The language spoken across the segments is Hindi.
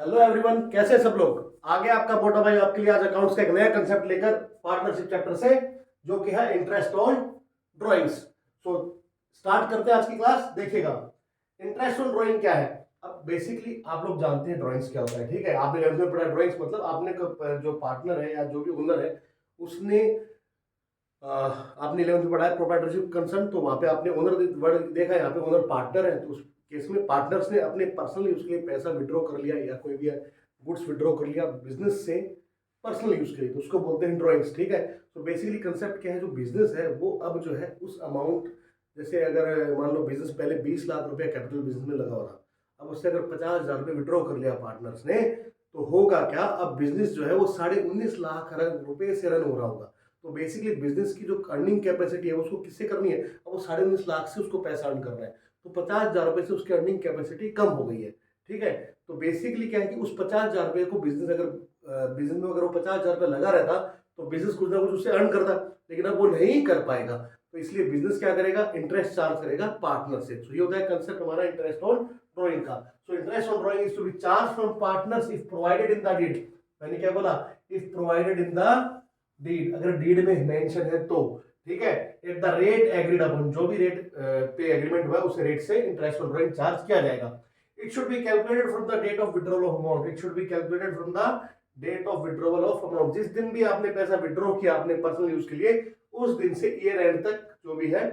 हेलो एवरीवन, कैसे सब लोग। आगे आपका मोटा भाई आपके लिए आज अकाउंट्स का एक नया कंसेप्ट लेकर पार्टनरशिप चैप्टर से, जो कि है interest on drawings. So start करते हैं आज की क्लास। देखिएगा इंटरेस्ट ऑन ड्राइंग क्या है। अब बेसिकली आप लोग जानते हैं ड्राइंग्स क्या होता है, ठीक है। आपने इलेवेंथ में पढ़ा ड्राइंग्स, मतलब आपने जो पार्टनर है या जो भी ओनर है उसने आपने इलेवंथ में पढ़ा है प्रोप्राइटरशिप कंसर्न, तो वहां पे आपने ओनर वर्ड देखा है। यहाँ पे ओनर पार्टनर है, तो उस केस में पार्टनर्स ने अपने पर्सनली उसके लिए पैसा विड्रॉ कर लिया या कोई भी गुड्स विड्रॉ कर लिया बिजनेस से पर्सनल यूज के लिए, तो उसको बोलते हैं ड्रॉइंग्स, ठीक है। तो बेसिकली कंसेप्ट क्या है, जो बिजनेस है वो अब जो है उस अमाउंट, जैसे अगर मान लो बिजनेस पहले 20 लाख रुपया कैपिटल बिजनेस में लगा हो रहा, अब उससे अगर 50,000 रुपये विड्रॉ कर लिया पार्टनर्स ने, तो होगा क्या, अब बिजनेस जो है वो 19.5 लाख रुपए से रन हो रहा होगा। तो बेसिकली बिजनेस की जो अर्निंग कैपेसिटी है उसको किससे करनी है, अब वो 19.5 लाख से उसको पैसा अर्न करना है, तो 50,000 रुपए से उसकी अर्निंग कैपेसिटी कम हो गई है, ठीक है। तो बेसिकली क्या है कि उस 50,000 रुपए को बिजनेस में अगर वो 50,000 रुपये लगा रहता तो बिजनेस कुछ ना कुछ उससे अर्न करता, लेकिन अब वो नहीं कर पाएगा। तो इसलिए बिजनेस क्या करेगा, इंटरेस्ट चार्ज करेगा पार्टनर से। तो ये होता है कंसेप्ट हमारा इंटरेस्ट ऑन ड्रॉइंग का। So interest on drawing is to be charge from partners if provided in the deed. मैंने क्या बोला, if provided in the deed, अगर डीड में मेंशन है तो, ठीक है। At the rate agreed upon, जो भी रेट पे एग्रीमेंट हुआ उस रेट से इंटरेस्ट ऑन ड्रॉइंग चार्ज किया जाएगा। It should be calculated from the date of withdrawal of amount. It should be calculated from the date of withdrawal of amount. जिस दिन भी आपने पैसा विड्रॉ किया अपने पर्सनल यूज के लिए, उस दिन से ईयर एंड तक जो भी है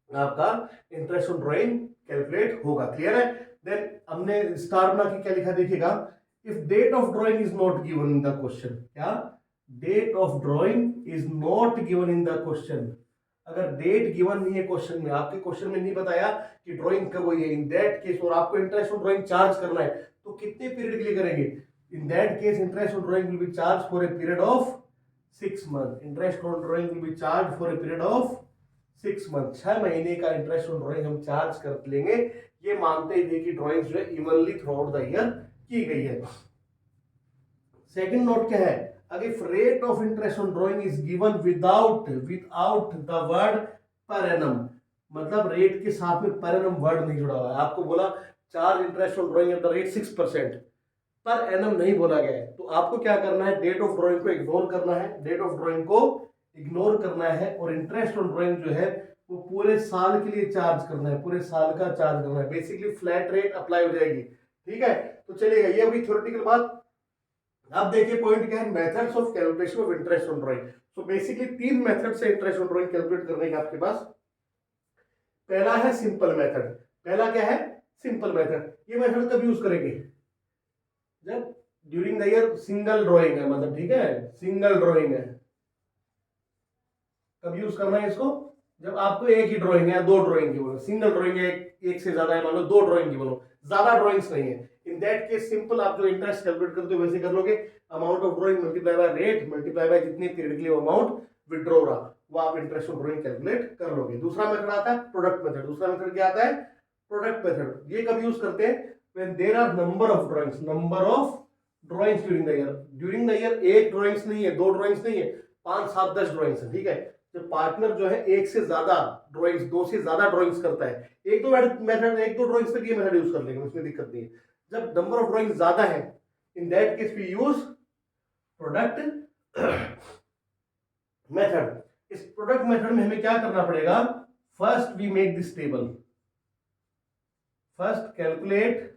आपका इंटरेस्ट ऑन ड्रॉइंग कैलकुलेट होगा। क्लियर है। देन हमने स्टार बना के क्या लिखा, देखिएगा, if date of drawing is not given in the question, क्या date of drawing is not given in the question, अगर डेट गिवन नहीं है क्वेश्चन में, आपके क्वेश्चन में नहीं बताया कि ड्राइंग कब हुई है, इन दैट केस, और आपको इंटरेस्ट ऑन ड्राइंग चार्ज करना है, तो कितने पीरियड के लिए करेंगे, इन that case interest on drawing will be charge for a period of 6 month. Interest on drawing will be charge for a period of 6 month. 6 महीने का इंटरेस्ट ऑन ड्राइंग हम चार्ज कर लेंगे, ये मानते हुए कि ड्राइंग जो है evenly through out the year की गई है। सेकंड नोट क्या है, अगर if rate of interest on drawing is given without the word per annum, मतलब रेट के साथ में per annum वर्ड नहीं जुड़ा हुआ है। आपको बोला charge interest on drawing eight the rate 6%, per annum नहीं बोला गया है, तो आपको क्या करना है, डेट ऑफ ड्राइंग को इग्नोर करना है, डेट ऑफ ड्राइंग को इग्नोर करना है, और इंटरेस्ट ऑन ड्राइंग जो है वो पूरे साल के लिए चार्ज करना है, पूरे साल का चार्ज करना है। बेसिकली फ्लैट रेट अप्लाई हो जाएगी, ठीक है। तो चलिएगा, ये होगी थ्योरेटिकल बात। अब देखिए पॉइंट क्या है, methods of calculation of interest on drawing. So basically 3 method से इंटरेस्ट ऑन ड्राइंग कैलकुलेट करने का आपके पास। पहला है सिंपल मेथड। पहला क्या है, सिंपल मेथड। ये मेथड कब यूज करेंगे, जब during the year single drawing है, मतलब ठीक है, सिंगल ड्राइंग है। कब यूज करना है इसको, जब आपको एक ही ड्राइंग है, 2 ड्राइंग की बोलो, सिंगल ड्राइंग है, एक से ज्यादा है, मान लो 2 ड्राइंग की बोलो, ज्यादा ड्राइंग्स नहीं है, इन दैट केस सिंपल आप जो इंटरेस्ट कैलकुलेट करते हो वैसे कर लोगे। Amount of drawing multiply by rate multiply by जितने पीरियड के लिए अमाउंट विड्रॉ रहा, वो आप इंटरेस्ट ऑफ ड्राइंग कैलकुलेट कर लोगे। दूसरा मेथड आता है प्रोडक्ट मेथड। दूसरा मेथड क्या आता है, प्रोडक्ट मेथड। ये कब यूज करते हैं, when there are number of drawings, number of drawings during the year. During the year एक ड्राइंग्स नहीं है, 2 ड्राइंग्स नहीं है, 5, 7, 10 ड्राइंग्स है, ठीक है। जब पार्टनर जो है एक से ज्यादा ड्राइंग्स, 2 से ज्यादा ड्राइंग्स करता है, एक दो मेथड, 1-2 ड्राइंग्स तक ये मेथड यूज कर लेंगे, उसमें दिक्कत नहीं है। जब नंबर ऑफ ड्राइंग ज्यादा है, in that case we use product method. इस प्रोडक्ट मेथड में हमें क्या करना पड़ेगा, first we make this table, first calculate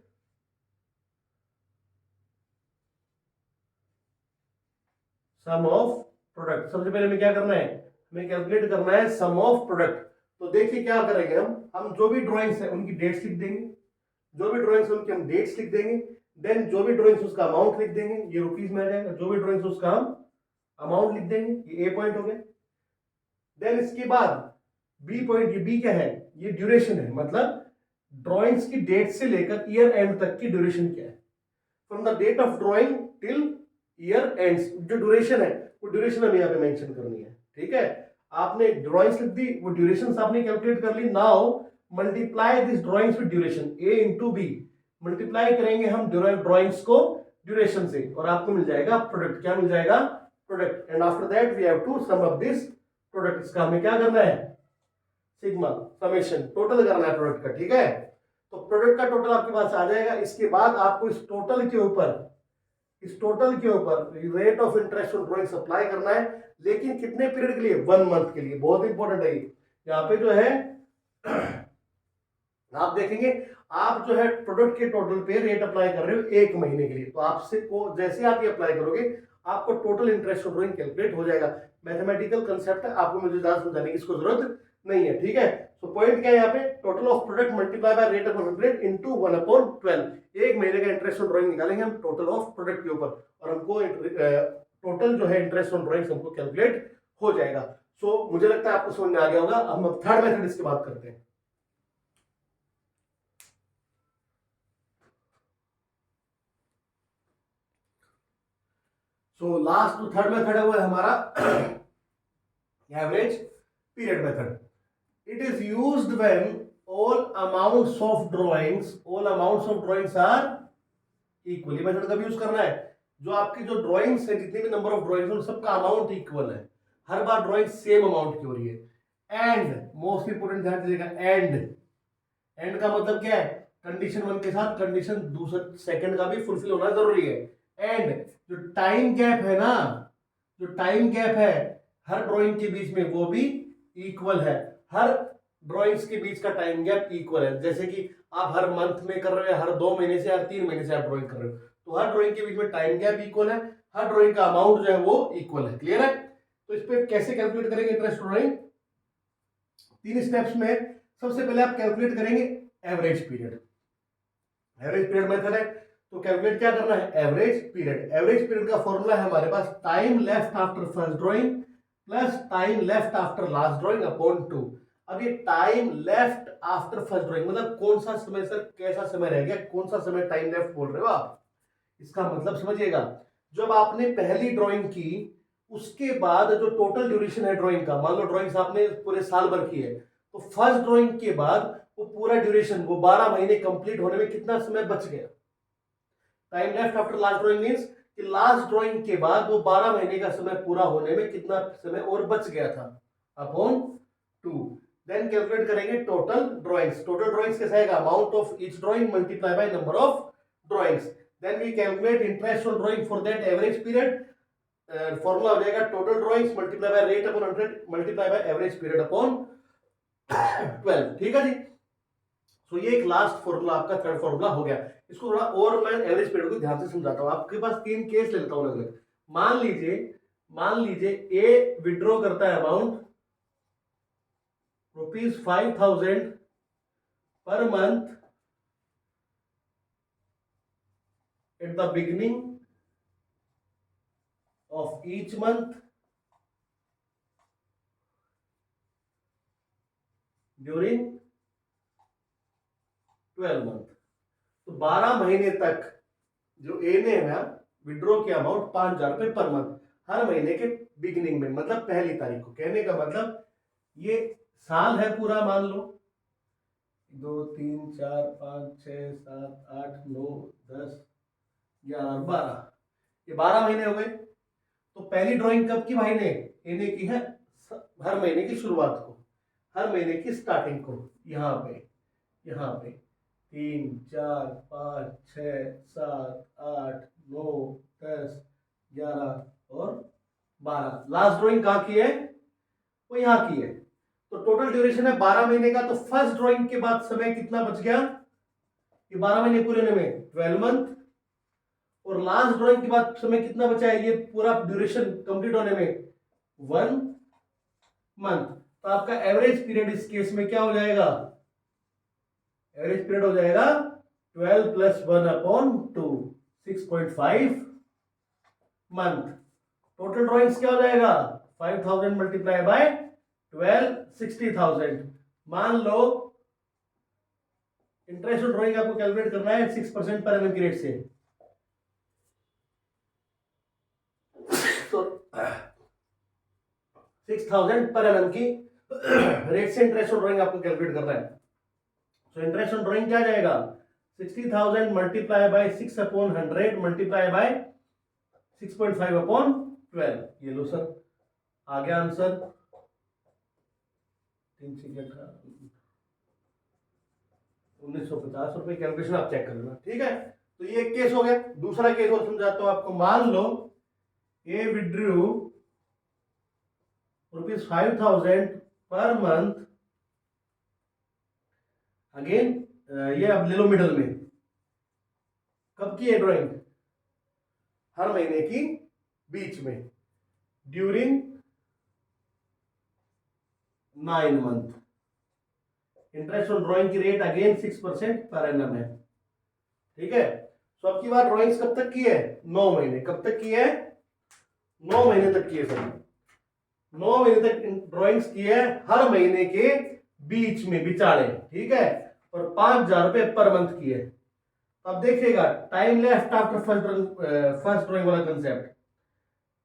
sum of product. सबसे पहले हमें क्या करना है, हमें कैलकुलेट करना है सम ऑफ प्रोडक्ट। तो देखिए क्या करेंगे, हम जो भी ड्राइंग्स है उनकी डेट्स लिख देंगे, जो भी ड्राइंग्स है उनकी हम डेट्स लिख देंगे। देन जो भी ड्राइंग्स उसका अमाउंट लिख देंगे, ये रुपीज में आ जाएगा। जो भी ड्राइंग्स उसका हम अमाउंट लिख देंगे, ये ए पॉइंट हो गया। देन इसके बाद बी पॉइंट, ये बी क्या है, ये ड्यूरेशन है, मतलब ड्राइंग्स की डेट से लेकर ईयर एंड तक की ड्यूरेशन क्या है, from the date of drawing till year ends. जो ड्यूरेशन है वो ड्यूरेशन हमें यहाँ पे मेंशन करनी है, ठीक है। आपने ड्राइंग्स लिख दी, वो ड्यूरेशन आपने कैलकुलेट कर ली। Now multiply this drawings with duration, A into B. Multiply करेंगे हम ड्राइंग्स को ड्यूरेशन से, और आपको मिल जाएगा प्रोडक्ट। क्या मिल जाएगा, product. And after that we have to sum up this product. इसका हमें क्या करना है, सिग्मा समेशन, टोटल करना है प्रोडक्ट का, ठीक है। तो प्रोडक्ट का टोटल आपके पास आ जाएगा। इसके बाद आपको इस टोटल के ऊपर rate of interest on drawings apply करना है, लेकिन कितने पीरियड के लिए? 1 मंथ के लिए। बहुत इंपॉर्टेंट है यहाँ पे जो है आप देखेंगे, आप जो है प्रोडक्ट के टोटल पे रेट अप्लाई कर रहे हो 1 महीने के लिए, तो आपसे को जैसे आप ये अप्लाई करोगे आपको total interest on drawing calculate हो जाएगा। मैथमेटिकल कंसेप्ट है, आपको मुझे ज्यादा समझाने की इसको जरूरत नहीं है, ठीक है। सो पॉइंट क्या है यहाँ पे? Total of product multiply by rate upon 100 into 1/12। 1 महीने का इंटरेस्ट ऑन ड्राइंग निकालेंगे हम टोटल ऑफ प्रोडक्ट के ऊपर, और हमको टोटल जो है इंटरेस्ट ऑन ड्राइंग हमको कैलकुलेट हो जाएगा। सो मुझे लगता है आपको समझ में आ गया होगा। हम अब थर्ड मेथड इसके बात करते हैं। सो लास्ट जो थर्ड मेथड है वो है हमारा average period method. It is used when all amounts of drawings are equal। ये मेथड कब यूज करना है? जो आपकी जो ड्राइंग्स है, जितने भी नंबर ऑफ ड्राइंग्स है, उन सबका अमाउंट इक्वल है, हर बार ड्राइंग सेम अमाउंट की हो रही है। एंड मोस्ट इंपोर्टेंट ध्यान दीजिएगा, एंड का मतलब क्या है? कंडीशन 1 के साथ कंडीशन दूसरा सेकंड का भी फुलफिल होना जरूरी है। एंड जो टाइम गैप है ना, जो टाइम गैप है हर ड्राइंग के बीच में, वो भी इक्वल है। हर ड्राइंग्स के बीच का टाइम गैप इक्वल है। जैसे कि आप हर मंथ में कर रहे हो, हर 2 महीने से, हर 3 महीने से आप ड्राइंग कर रहे हो, तो हर ड्राइंग के बीच में टाइम गैप इक्वल है, हर ड्राइंग का अमाउंट जो है वो इक्वल है। क्लियर है? तो इस पे कैसे कैलकुलेट करेंगे इंटरेस्ट ड्राइंग? 3 स्टेप्स में। सबसे पहले आप कैलकुलेट करेंगे average period. Average period method है, तो कैलकुलेट क्या करना है? Average period. एवरेज पीरियड का फॉर्मूला है हमारे पास time left after first drawing plus time left after last drawing upon 2। अब ये time left after first drawing मतलब कौन सा समय सर, कैसा समय रह गया, कौन सा समय टाइम लेफ्ट बोल रहे हो आप? इसका मतलब समझिएगा, जब आपने पहली ड्राइंग की उसके बाद जो टोटल ड्यूरेशन है ड्राइंग का, मान लो ड्राइंग्स आपने पूरे साल भर की है, तो फर्स्ट ड्राइंग के बाद वो पूरा ड्यूरेशन, वो 12 महीने कंप्लीट होने में कितना समय बच गया? Time left after last drawing means कि लास्ट ड्राइंग के बाद वो 12 महीने का समय पूरा होने में कितना समय और बच गया था, अपॉन 2। देन कैलकुलेट करेंगे टोटल ड्राइंग्स। टोटल ड्राइंग्स कैसा आएगा? Amount of each drawing multiply by number of drawings. Then we calculate interest on drawing for that average period. Formula हो जाएगा total drawings multiply by rate upon 100 multiply by average period upon 12। ठीक है जी। सो ये एक लास्ट फॉर्मूला आपका थर्ड फॉर्मूला हो गया। इसको थोड़ा और मैं एवरेज पीरियड को ध्यान से समझाता हूं। आपके पास 3 केस लेता हूं अलग अलग। मान लीजिए ए विड्रॉ करता है amount ₹5000 per month at the beginning of each month during 12 month. तो 12 महीने तक जो ए ने है विड्रॉ किया अमाउंट 5000 रुपए पर मंथ, हर महीने के बिगिनिंग में, मतलब पहली तारीख को। कहने का मतलब ये साल है पूरा, मान लो 2 3 4 5 6 7 8 9 10 11 12, ये 12 महीने हो गए। तो पहली ड्राइंग कब की भाई ने? ए ने की है हर महीने की शुरुआत को, हर महीने की स्टार्टिंग को। यहाँ पे 3 4 5 6 7 8 9 10 11 और 12। लास्ट ड्राइंग कहाँ की है? वो यहाँ की है। तो टोटल ड्यूरेशन है 12 महीने का। तो फर्स्ट ड्राइंग के बाद समय कितना बच गया? ये 12 महीने पूरे होने में 12 मंथ, और लास्ट ड्राइंग के बाद समय कितना बचा है? ये पूरा ड्यूरेशन कंप्लीट होने में 1 मंथ। तो आपका एवरेज पीरियड इस केस में क्या हो जाएगा? एवरेज पीरियड हो जाएगा 12 + 1/2, 6.5 मंथ। टोटल ड्राइंग्स क्या हो जाएगा? 5000 मल्टीप्लाई बाय 12, 60,000। मान लो इंटरेस्ट ड्राइंग आपको कैलकुलेट करना है 6% पर एनम की रेट से। तो 6000 पर एनम की रेट से इंटरेस्ट ड्राइंग आपको कैलकुलेट करना है। तो इंटरेस्ट ऑन ड्राइंग क्या जाएगा? 60,000 मल्टीप्लाई बाय 6/100 मल्टीप्लाई बाय 6.5/12। ये लो सर, आ गया आंसर। ₹1950 कैलकुलेशन आप चेक कर लेना, ठीक है। तो ये एक केस हो गया। दूसरा केस और समझाता हूं आपको। मान लो ए विड्रू ₹5,000 पर मंथ, अगेन ये अब ले लो मिडल में, कब की है ड्राइंग? हर महीने की बीच में, during 9 month. Interest on drawing की रेट अगेन 6% पर एनम है, ठीक है। तो अब की बात ड्राइंग्स कब तक की है? 9 महीने। कब तक की है? 9 महीने तक की है सर। 9 महीने तक ड्राइंग्स की है, हर महीने के बीच में, बिचारे, ठीक है। और ₹5,000 पर मंथ की है। अब देखिएगा time left after first drawing वाला कंसेप्ट।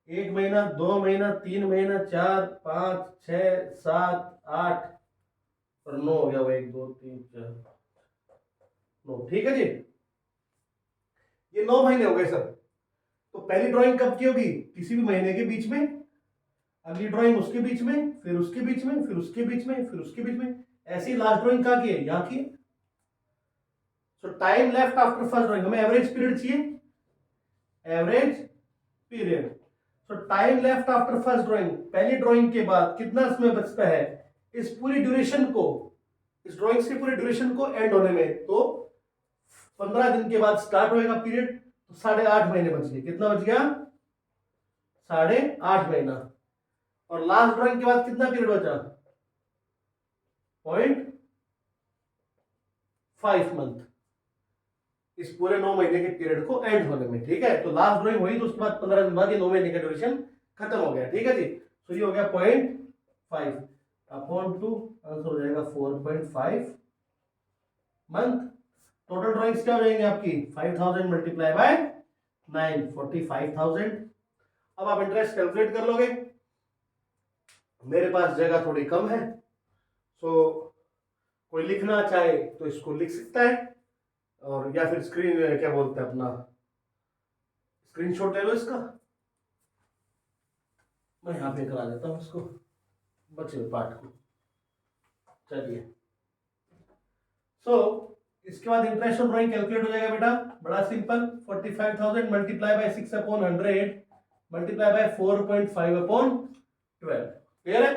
1 महीना, 2 महीना, 3 महीना, 4, 5, 6, 7, 8 और 9 हो गया। वो 1, 2, 3, 4, 9, ठीक है जी। ये 9 महीने हो गए सर। तो पहली ड्राइंग कब की होगी? किसी भी महीने के बीच में, अगली ड्राइंग उसके बीच में, फिर उसके बीच में, फिर उसके बीच में, फिर उसके बीच में, ऐसी लास्ट ड्राइंग कहाँ की है? यहाँ की है। सो time left after first drawing, हमें एवरेज पीरियड चाहिए, एवरेज पीरियड। सो time left after first drawing, पहली ड्राइंग के बाद कितना समय बचता है इस पूरी ड्यूरेशन को, इस ड्राइंग की पूरी ड्यूरेशन को एंड होने में? तो 15 दिन के बाद स्टार्ट होएगा पीरियड, तो 8.5 महीने बच गए। कितना बच गया? 8.5 महीना। और लास्ट ड्राइंग के बाद कितना पीरियड बचा? 0.5 मंथ, इस पूरे 9 महीने के पीरियड को एंड होने में, ठीक है। तो लास्ट ड्राइंग हुई तो उसके बाद 15 दिन बाद ये 9 महीने का ड्यूरेशन खत्म हो गया, ठीक है जी। तो ये हो गया 0.5 अपॉन 2, आंसर हो जाएगा 4.5 मंथ। टोटल ड्राइंग्स क्या हो जाएंगे आपकी? 5,000 मल्टीप्लाई बाय 9, 45,000। अब आप इंटरेस्ट कैलकुलेट कर लोगे। मेरे पास जगह थोड़ी कम है, सो कोई लिखना चाहे तो इसको लिख सकता है, और या फिर स्क्रीन क्या बोलते हैं अपना, स्क्रीनशॉट ले लो इसका। मैं यहाँ पे करा देता हूँ इसको, बचे हुए पार्ट को। चलिए, इसके बाद इंटरेस्ट ऑन ड्राइंग कैलकुलेट हो जाएगा बेटा, बड़ा simple. 45,000 multiply by 6/100 multiply by 4.5/12। Clear है?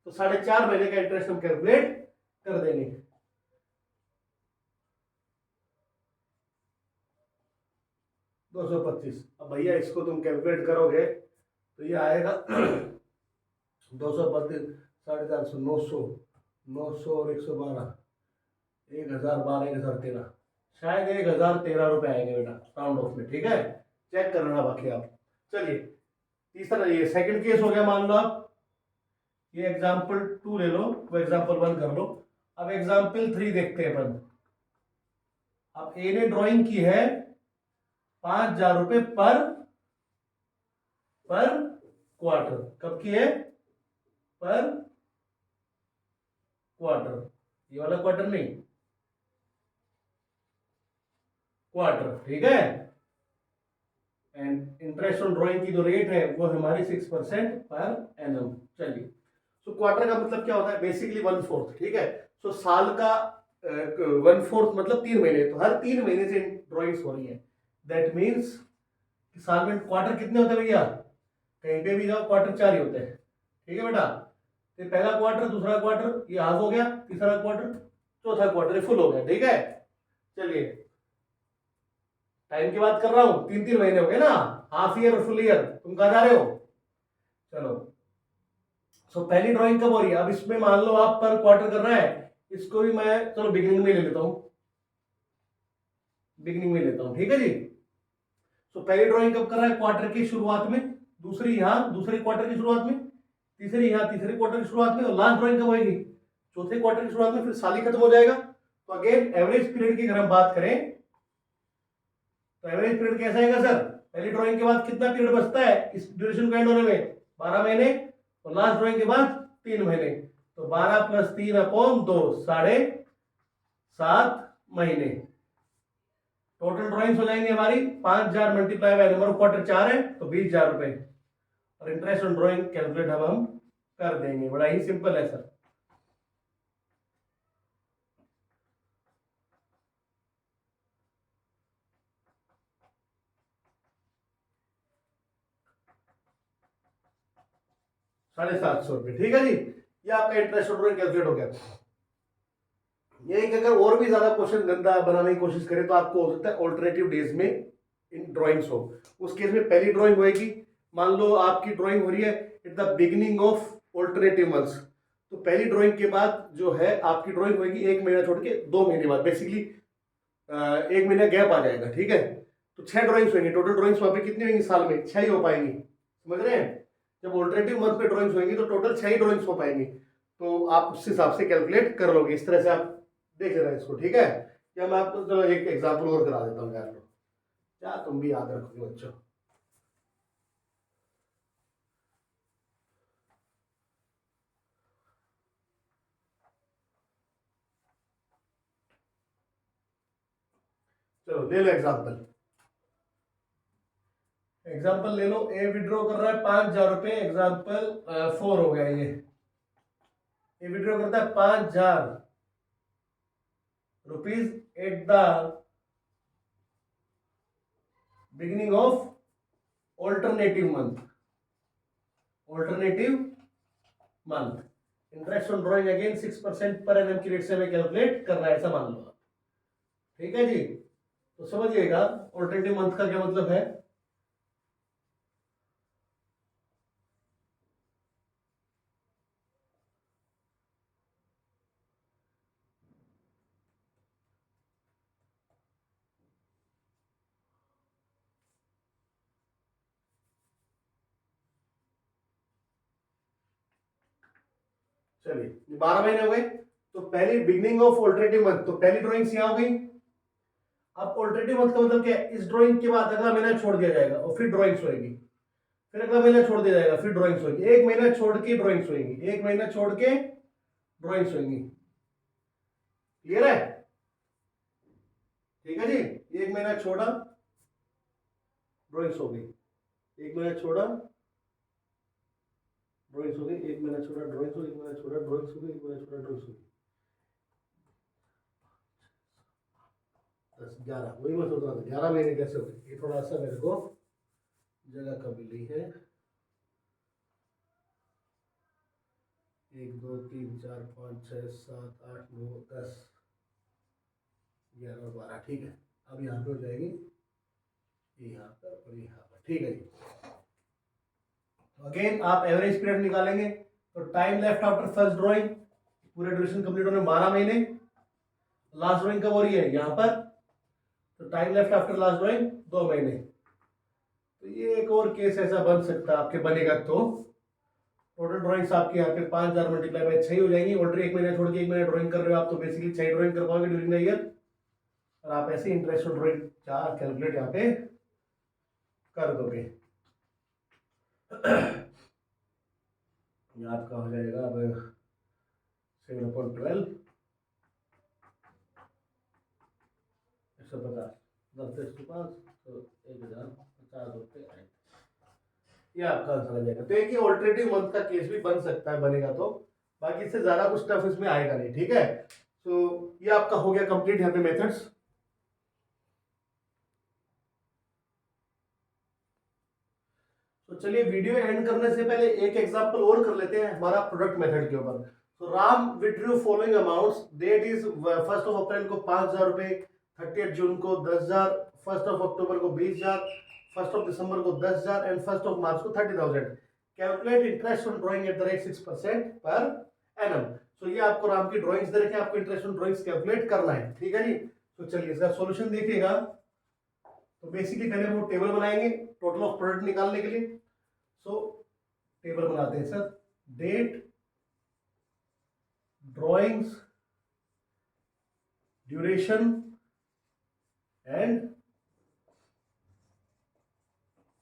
तो 4.5 महीने का इंटरेस्ट हम कैलकुलेट कर देंगे। $225। अब भैया इसको तुम कैलकुलेट करोगे तो ये आएगा 232, 450, 900, 900 और 112, 1,012, 1,013, शायद 1,013 रुपए आएंगे बेटा, राउंड ऑफ में, ठीक है। चेक कर लेना बाकी आप। चलिए, तीसरा, ये सेकंड केस हो गया। मान लो आप ये एग्जाम्पल 2 ले लो, वो एग्जाम्पल 1 कर लो। अब एग्जाम्पल 3 देखते हैं अपन। अब ए ने ड्राइंग की है 5,000 रुपए पर क्वार्टर। कब की है? पर क्वार्टर, ये वाला क्वार्टर नहीं, क्वार्टर, ठीक है। एंड इंटरेस्ट ऑन ड्राइंग की जो रेट है वो हमारी 6% पर एनम। चलिए, सो क्वार्टर का मतलब क्या होता है? बेसिकली 1/4, ठीक है। सो साल का 1/4 मतलब 3 महीने, तो हर 3 महीने से ड्राइंग्स हो रही है। दैट मीन्स कि साल में क्वार्टर कितने होते हैं भैया? कहीं पे भी जाओ क्वार्टर 4 ही होते हैं, ठीक है बेटा। तो पहला क्वार्टर, दूसरा क्वार्टर, ये हाफ हो गया, तीसरा क्वार्टर, चौथा क्वार्टर फुल हो गया, ठीक है। चलिए, टाइम की बात कर रहा हूं, 3-3 महीने हो गए ना, हाफ ईयर और फुल ईयर। तुम कहा जा रहे हो? चलो, सो पहली ड्राइंग कब हो रही है? अब इसमें मान लो आप पर क्वार्टर कर रहा है, इसको भी मैं चलो बिगिनिंग में ले लेता हूं, बिगिनिंग में लेता हूं, ठीक है जी। सो पहली ड्राइंग कब कर रहा है? क्वार्टर की शुरुआत में, दूसरी यहां दूसरे क्वार्टर की शुरुआत में, तीसरी यहां तीसरे क्वार्टर की शुरुआत में, और लास्ट ड्राइंग कब होगी? चौथे क्वार्टर की शुरुआत में, फिर साल ही खत्म हो जाएगा। तो अगेन एवरेज पीरियड की अगर हम बात करें तो एवरेज पीरियड कैसा आएगा सर? पहली ड्राइंग के बाद कितना पीरियड बचता है इस ड्यूरेशन को एंड होने में? 12 महीने, और लास्ट ड्राइंग के बाद 3 महीने, तो 12 + 3/2, 7.5 महीने। टोटल ड्राइंग्स हो जाएंगे हमारी 5,000 multiply by number of quarter 4 है, तो 20,000 रुपए। और इंटरेस्ट ऑन ड्राइंग कैलकुलेट अब हम कर देंगे, बड़ा ही सिंपल है सर। ₹750, ठीक है जी। ये आपका इंटरेस्ट ड्राइंग कैलकुलेट हो गया। यही अगर और भी ज्यादा क्वेश्चन गंदा बनाने की कोशिश करें तो आपको हो सकता है ऑल्टरनेटिव डेज में इन ड्राइंग्स हो। उस केस में पहली ड्राइंग होएगी, मान लो आपकी ड्राइंग हो रही है at the beginning of alternative months, तो पहली ड्राइंग के बाद जो है आपकी ड्राइंग होगी 1 महीना छोड़ के 2 महीने बाद, बेसिकली 1 महीना गैप आ जाएगा, ठीक है। तो 6 ड्राइंग्स होंगी, टोटल ड्राइंग्स वहां पे कितनी होंगी साल में? 6 ही हो पाएंगी, समझ रहे हैं। जब ऑल्टरनेटिव मंथ पे ड्राइंग्स होंगी तो टोटल 6 ही ड्राइंग्स हो पाएंगी, तो आप उस हिसाब से कैलकुलेट कर लोगे। इस तरह से आप देख लेना इसको, ठीक है। या मैं आपको चलो एक एग्जाम्पल और करा देता हूँ यार, क्या तुम भी याद रखोगे बच्चों। चलो ले लो एग्जाम्पल, एग्जाम्पल ले लो। ए विड्रॉ कर रहा है 5,000 रुपए, एग्जाम्पल 4 हो गया ये। ए विड्रॉ करता है 5,000 rupees at the beginning of alternative month, alternative month. Interest on drawing again 6% per annum की रेट से हमें कैलकुलेट करना है, ऐसा मान लो, ठीक है जी। तो समझिएगा ऑल्टरनेटिव मंथ का क्या मतलब है। चलिए 12 महीने हो गए, तो पहली बिगिनिंग ऑफ ऑल्टरनेटिव मंथ, तो पहली ड्राइंग यहां हो गई। अब ऑल्टरनेटिव मंथ का मतलब क्या है? इस ड्राइंग के बाद अगला महीना छोड़ दिया जाएगा और फिर ड्राइंग्स होगी, फिर अगला महीना छोड़ दिया जाएगा, फिर ड्राइंग्स होगी, 1 महीना छोड़ के ड्राइंग्स होगी, 1 महीना छोड़ के ड्राइंग्स होंगी। क्लियर है? ठीक है जी। 1 महीना छोड़ा ड्राइंग्स हो गई, 1 महीना छोड़ा ड्राइंग्स हो गई, 1 महीना छोड़ा ड्राइंग्स हो गई, 1 महीना छोड़ा ड्राइंग्स हो गई, 1 महीना छोड़ा ड्राइंग्स हो गई। 10 11, वही मैं सोच रहा था 11 महीने कैसे हो गए। ये थोड़ा सा मेरे को जगह कम मिली है। 1 2 3 4 5 6 7 8 9 10 11 12, ठीक है। अब यहाँ पे हो जाएगी यहाँ पर और यहाँ पर, ठीक है जी। अगेन आप एवरेज पीरियड निकालेंगे, तो time left after first drawing, पूरे ड्यूरेशन कंप्लीट होने 12 महीने। लास्ट ड्राइंग कब हो रही है? यहाँ पर, तो time left after last drawing 2 महीने। तो ये एक और केस ऐसा बन सकता है आपके, बनेगा तो टोटल ड्राइंग्स आपके यहाँ पे 5,000 मल्टीप्लाई बाय 6 हो जाएंगी। ऑलरेडी 1 महीना छोड़ के 1 महीना ड्राइंग कर रहे हो आप, तो बेसिकली 6 ड्राइंग कर पाओगे ड्यूरिंग द ईयर। और आप ऐसे इंटरेस्ट ड्राइंग 4 कैलकुलेट यहाँ पे कर दोगे। ये आपका हो जाएगा अब 7/12 150, 10 तो 1,050 ये आपका आंसर आ जाएगा। तो एक ही ऑल्टरनेटिव मंथ का केस भी बन सकता है, बनेगा तो। बाकी इससे ज्यादा कुछ टफ इसमें आएगा नहीं, ठीक है। तो ये आपका हो गया कंप्लीट यहाँ पे मेथड्स। तो चलिए वीडियो एंड करने से पहले एक एग्जांपल और कर लेते हैं हमारा प्रोडक्ट मेथड के ऊपर। तो Ram withdrew following amounts, date is 1 April को 5,000 रुपए, 30 जून को 10,000, 1 अक्टूबर को 20,000, 1 दिसंबर को 10,000 एंड 1 मार्च को 30,000। Calculate interest on drawing eight the rate 6% per annum. तो ये आपको राम की ड्राइंग्स दे रखे हैं, आपको इंटरेस्ट ऑन ड्राइंग्स कैलकुलेट करना है, ठीक है जी। तो चलिए इसका सॉल्यूशन देखिएगा। तो बेसिकली पहले हम टेबल बनाएंगे टोटल ऑफ प्रोडक्ट निकालने के लिए। सो टेबल बनाते हैं sir, date, drawings, duration and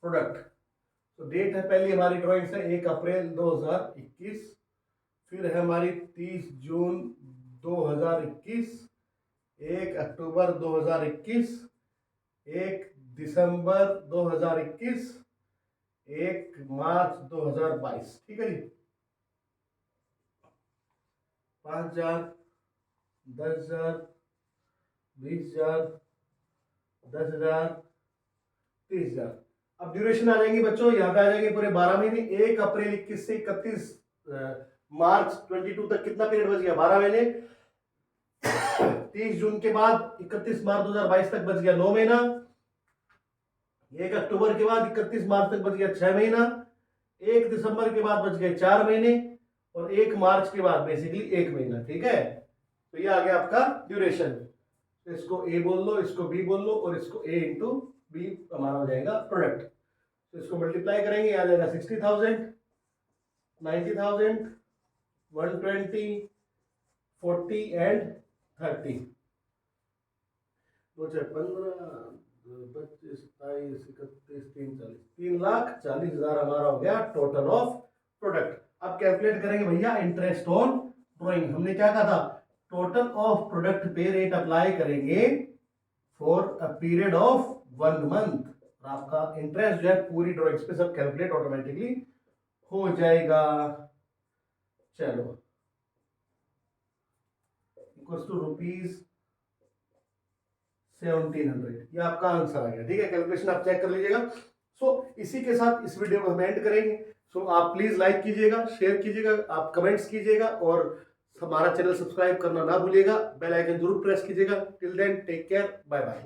product. तो डेट है पहली हमारी ड्राइंग्स है 1 अप्रैल 2021, फिर है हमारी 30 जून 2021, 1 अक्टूबर 2021, 1 दिसंबर 2021, 1 मार्च 2022, ठीक है जी। 5,000, 10,000, 20,000, 10,000, 30,000। अब ड्यूरेशन आ जाएंगी बच्चों, यहाँ पे आ जाएंगे पूरे 12 महीने। 1 अप्रैल 21 से 31 मार्च 22 तक कितना पीरियड बच गया, 12 महीने। 30 जून के बाद 31 मार्च 2022 तक बच गया 9 महीना। 1 अक्टूबर के बाद 31 मार्च तक बच गया 6 महीना। 1 दिसंबर के बाद बच गए 4 महीने और 1 मार्च के बाद बेसिकली 1 महीना। ठीक है, तो ये आ गया आपका ड्यूरेशन। तो इसको ए बोल लो, इसको बी बोल लो और इसको ए इंटू बी हमारा हो जाएगा प्रोडक्ट। तो इसको मल्टीप्लाई करेंगे, आ जाएगा 60,000, 90,000, 120, 40 एंड 30। 2 4 15 25 27 31 3 40, 3,40,000 हमारा हो गया टोटल ऑफ प्रोडक्ट। अब कैलकुलेट करेंगे भैया इंटरेस्ट ऑन ड्रॉइंग। हमने क्या कहा था, टोटल ऑफ प्रोडक्ट पे रेट अप्लाई करेंगे for a period of 1 month. आपका इंटरेस्ट जो है पूरी ड्रॉइंग्स पे सब कैलकुलेट ऑटोमेटिकली हो जाएगा। चलो, इक्वल्स टू ₹1700, ये आपका आंसर आ गया। ठीक है, कैलकुलेशन आप चेक कर लीजिएगा। सो इसी के साथ इस वीडियो को हम एंड करेंगे। सो आप प्लीज लाइक कीजिएगा, शेयर कीजिएगा, आप कमेंट्स कीजिएगा और हमारा चैनल सब्सक्राइब करना ना भूलिएगा। बेल आइकन जरूर प्रेस कीजिएगा। Till then take care, bye bye.